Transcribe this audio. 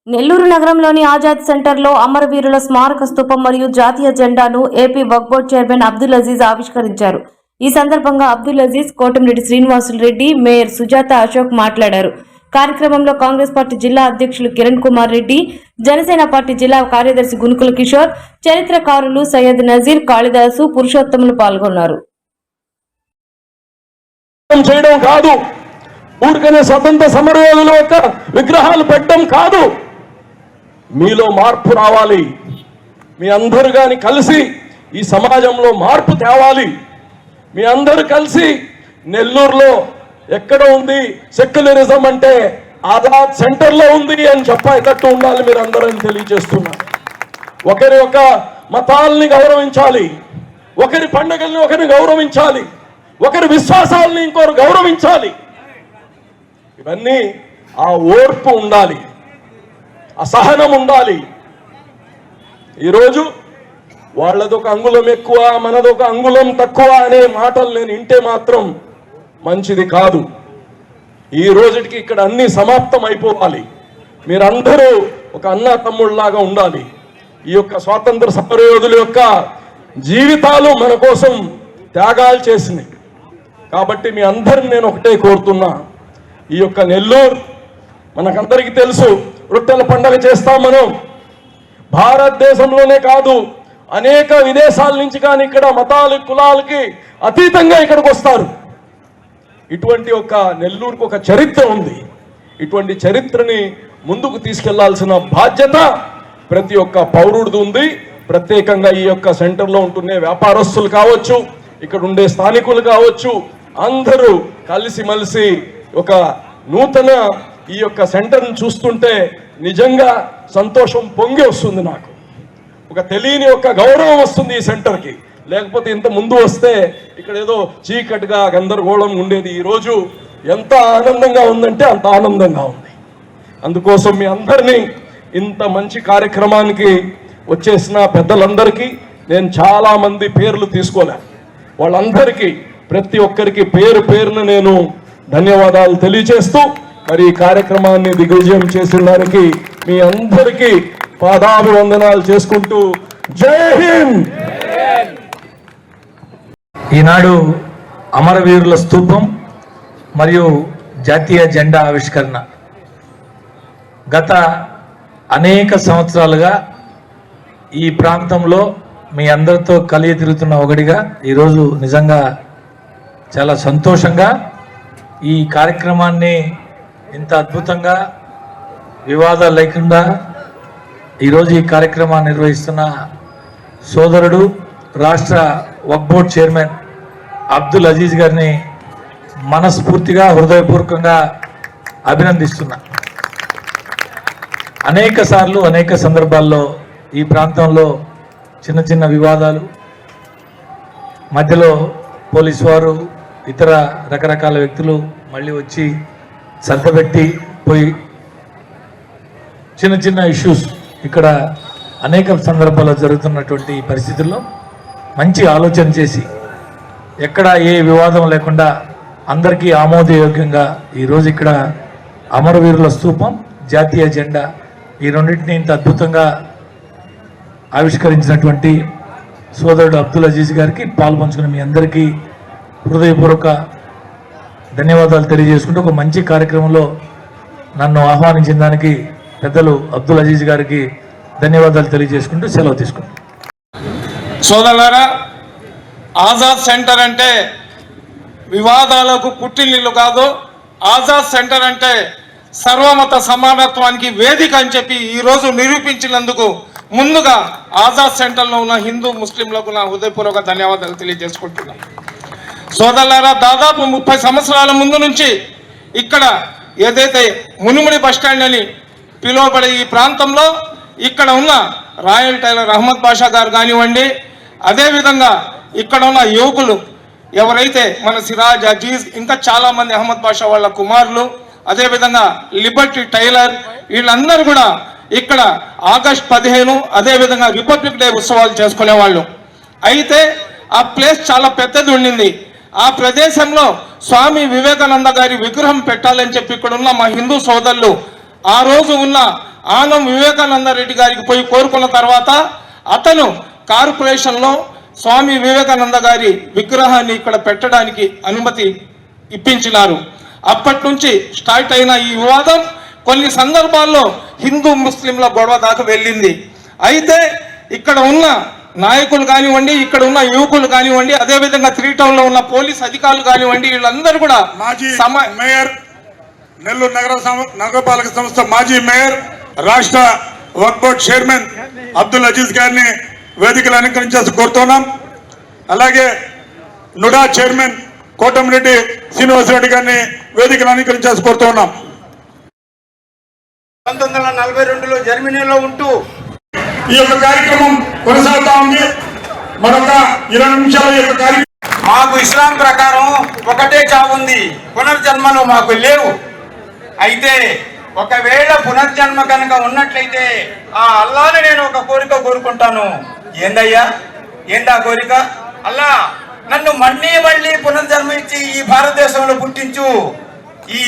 నెల్లూరు నగరంలోని ఆజాద్ సెంటర్లో అమరవీరుల స్మారక స్తూపం మరియు జాతీయ జెండాను ఏపీ వక్ఫ్ బోర్డ్ చైర్మన్ అబ్దుల్ అజీజ్ ఆవిష్కరించారు. ఈ సందర్భంగా అబ్దుల్ అజీజ్, కోటమిరెడ్డి శ్రీనివాసులు రెడ్డి, మేయర్ సుజాత అశోక్ మాట్లాడారు. కార్యక్రమంలో కాంగ్రెస్ పార్టీ జిల్లా అధ్యక్షులు కిరణ్ కుమార్ రెడ్డి, జనసేన పార్టీ జిల్లా కార్యదర్శి గునుకుల కిషోర్, చరిత్రకారులు సయ్యద్ నజీర్, కాళిదాసు, పురుషోత్తములు పాల్గొన్నారు. ఊరికనే స్వతంత్ర సమరయోధుల యొక్క విగ్రహాలు పెట్టడం కాదు, మీలో మార్పు రావాలి. మీ అందరూ కానీ కలిసి ఈ సమాజంలో మార్పు తేవాలి. మీ అందరూ కలిసి నెల్లూరులో ఎక్కడ ఉంది సెక్యులరిజం అంటే ఆజాద్ సెంటర్లో ఉంది అని చెప్పేటట్టు ఉండాలి మీరు అందరూ తెలియజేస్తున్నా. ఒకరి యొక్క మతాల్ని గౌరవించాలి, ఒకరి పండుగల్ని ఒకరిని గౌరవించాలి, ఒకరి విశ్వాసాలని ఇంకొకరు గౌరవించాలి. ఇవన్నీ ఆ ఓర్పు ఉండాలి, ఆ సహనం ఉండాలి. ఈరోజు వాళ్ళదొక అంగుళం ఎక్కువ, మనదొక అంగుళం తక్కువ అనే మాటలు నేను వింటే మాత్రం మంచిది కాదు. ఈ రోజుకి ఇక్కడ అన్ని సమాప్తం అయిపోవాలి. మీరందరూ ఒక అన్న తమ్ముళ్ళలాగా ఉండాలి. ఈ యొక్క స్వాతంత్ర సమరయోధుల యొక్క జీవితాలు మన కోసం త్యాగాలు చేసినాయి. కాబట్టి మీ అందరిని నేను ఒకటే కోరుతున్నా, ఈ యొక్క నెల్లూరు మనకందరికీ తెలుసు, రొట్టెల పండగ చేస్తాం మనం. భారతదేశంలోనే కాదు, అనేక విదేశాల నుంచి కానీ ఇక్కడ మతాలు కులాలకి అతీతంగా ఇక్కడికి వస్తారు. ఇటువంటి ఒక నెల్లూరుకు ఒక చరిత్ర ఉంది. ఇటువంటి చరిత్రని ముందుకు తీసుకెళ్లాల్సిన బాధ్యత ప్రతి ఒక్క పౌరుడిది ఉంది. ప్రత్యేకంగా ఈ యొక్క సెంటర్లో ఉంటున్న వ్యాపారస్తులు కావచ్చు, ఇక్కడ ఉండే స్థానికులు కావచ్చు, అందరూ కలిసిమెలిసి ఒక నూతన ఈ యొక్క సెంటర్ని చూస్తుంటే నిజంగా సంతోషం పొంగి వస్తుంది. నాకు ఒక తెలియని ఒక గౌరవం వస్తుంది ఈ సెంటర్కి. లేకపోతే ఇంత ముందు వస్తే ఇక్కడ ఏదో చీకటిగా గందరగోళం ఉండేది. ఈరోజు ఎంత ఆనందంగా ఉందంటే అంత ఆనందంగా ఉంది. అందుకోసం మీ అందరినీ ఇంత మంచి కార్యక్రమానికి వచ్చేసిన పెద్దలందరికీ నేను చాలామంది పేర్లు తీసుకోలే, వాళ్ళందరికీ ప్రతి ఒక్కరికి పేరు పేరును నేను ధన్యవాదాలు తెలియజేస్తూ మరి ఈ కార్యక్రమాన్ని దిగ్విజయం చేసిన దానికి మీ అందరికీ పాదాభివందనాలు చేసుకుంటూ జై హింద్. ఈనాడు అమరవీరుల స్తూపం మరియు జాతీయ జెండా ఆవిష్కరణ గత అనేక సంవత్సరాలుగా ఈ ప్రాంతంలో మీ అందరితో కలిగి తిరుగుతున్న ఒకటిగా ఈరోజు నిజంగా చాలా సంతోషంగా ఈ కార్యక్రమాన్ని ఇంత అద్భుతంగా వివాదాలు లేకుండా ఈరోజు ఈ కార్యక్రమాన్ని నిర్వహిస్తున్న సోదరుడు రాష్ట్ర వక్ఫ్ బోర్డ్ చైర్మన్ అబ్దుల్ అజీజ్ గారిని మనస్ఫూర్తిగా హృదయపూర్వకంగా అభినందిస్తున్నా. అనేక సార్లు అనేక సందర్భాల్లో ఈ ప్రాంతంలో చిన్న చిన్న వివాదాలు మధ్యలో పోలీసు వారు ఇతర రకరకాల వ్యక్తులు మళ్ళీ వచ్చి సర్దపెట్టి పోయి చిన్న చిన్న ఇష్యూస్ ఇక్కడ అనేక సందర్భాల్లో జరుగుతున్నటువంటి పరిస్థితుల్లో మంచి ఆలోచన చేసి ఎక్కడ ఏ వివాదం లేకుండా అందరికీ ఆమోదయోగ్యంగా ఈరోజు ఇక్కడ అమరవీరుల స్తూపం, జాతీయ జెండా ఈ రెండింటిని ఇంత అద్భుతంగా ఆవిష్కరించినటువంటి సోదరుడు అబ్దుల్ అజీజ్ గారికి పాల్పంచుకుని మీ అందరికీ హృదయపూర్వక ధన్యవాదాలు తెలియజేసుకుంటూ ఒక మంచి కార్యక్రమంలో నన్ను ఆహ్వానించిన దానికి పెద్దలు అబ్దుల్ అజీజ్ గారికి ధన్యవాదాలు తెలియజేసుకుంటూ సెలవు తీసుకుంటాం. సోదరులారా, ఆజాద్ సెంటర్ అంటే వివాదాలకు పుట్టిల్లు కాదు. ఆజాద్ సెంటర్ అంటే సర్వమత సమానత్వానికి వేదిక అని చెప్పి ఈరోజు నిరూపించినందుకు ముందుగా ఆజాద్ సెంటర్లో ఉన్న హిందూ ముస్లింలకు నా హృదయపూర్వక ధన్యవాదాలు తెలియజేసుకుంటున్నాను. సోదరులారా, దాదాపు 30 సంవత్సరాల ముందు నుంచి ఇక్కడ ఏదైతే మునిముడి బస్టాండ్ అని పిలువబడే ఈ ప్రాంతంలో ఇక్కడ ఉన్న రాయల్ టైలర్ అహ్మద్ బాషా గారు కానివ్వండి, అదేవిధంగా ఇక్కడ ఉన్న యువకులు ఎవరైతే మన సిరాజ్, అజీజ్, ఇంకా చాలామంది అహ్మద్ బాషా వాళ్ళ కుమారులు, అదేవిధంగా లిబర్టీ టైలర్, వీళ్ళందరూ కూడా ఇక్కడ ఆగస్టు 15 అదేవిధంగా రిపబ్లిక్ డే ఉత్సవాలు చేసుకునేవాళ్ళు. అయితే ఆ ప్లేస్ చాలా పెద్దది ఉండింది. ఆ ప్రదేశంలో స్వామి వివేకానంద గారి విగ్రహం పెట్టాలని చెప్పి ఇక్కడ ఉన్న మా హిందూ సోదరులు ఆ రోజు ఉన్న ఆనం వివేకానంద రెడ్డి గారికి పోయి కోరుకున్న తర్వాత అతను కార్పొరేషన్లో స్వామి వివేకానంద గారి విగ్రహాన్ని ఇక్కడ పెట్టడానికి అనుమతి ఇప్పించినారు. అప్పటి నుంచి స్టార్ట్ అయిన ఈ వివాదం కొన్ని సందర్భాల్లో హిందూ ముస్లింల గొడవ దాకా వెళ్ళింది. అయితే ఇక్కడ ఉన్న నాయకులు కానివ్వండి, ఇక్కడ ఉన్న యువకులు కానివ్వండి, అదేవిధంగా 3 టౌన్లో ఉన్న పోలీస్ అధికారులు కానివ్వండి, వీళ్ళందరూ కూడా మాజీ మేయర్, నెల్లూరు నగరపాలక సంస్థ మాజీ మేయర్, రాష్ట్ర వక్ఫ్ బోర్డ్ చైర్మన్ అబ్దుల్ అజీజ్ గారిని వేదికలు అలంకరించాల్సి కోరుతున్నాం. అలాగే నుడా చైర్మన్ కోటమిరెడ్డి శ్రీనివాసరెడ్డి గారిని వేదికలు అలంకరించాల్సి కోరుతున్నాం. 1942లో జర్మనీలో ఉంటూ ఈ యొక్క కార్యక్రమం కొనసాగుతా ఉంది. మరొక 20 నిమిషాల యొక్క కార్యక్రమం. మాకు ఇస్లాం ప్రకారం ఒకటే చావు ఉంది, పునర్జన్మలు మాకు లేవు. అయితే ఒకవేళ పునర్జన్మ కనుక ఉన్నట్లయితే ఆ అల్లాని నేను ఒక కోరిక కోరుకుంటాను. ఏందయ్యా, ఏందా కోరిక? అల్లా, నన్ను మళ్ళీ పునర్జన్మ ఇచ్చి ఈ భారతదేశంలో పుట్టించు. ఈ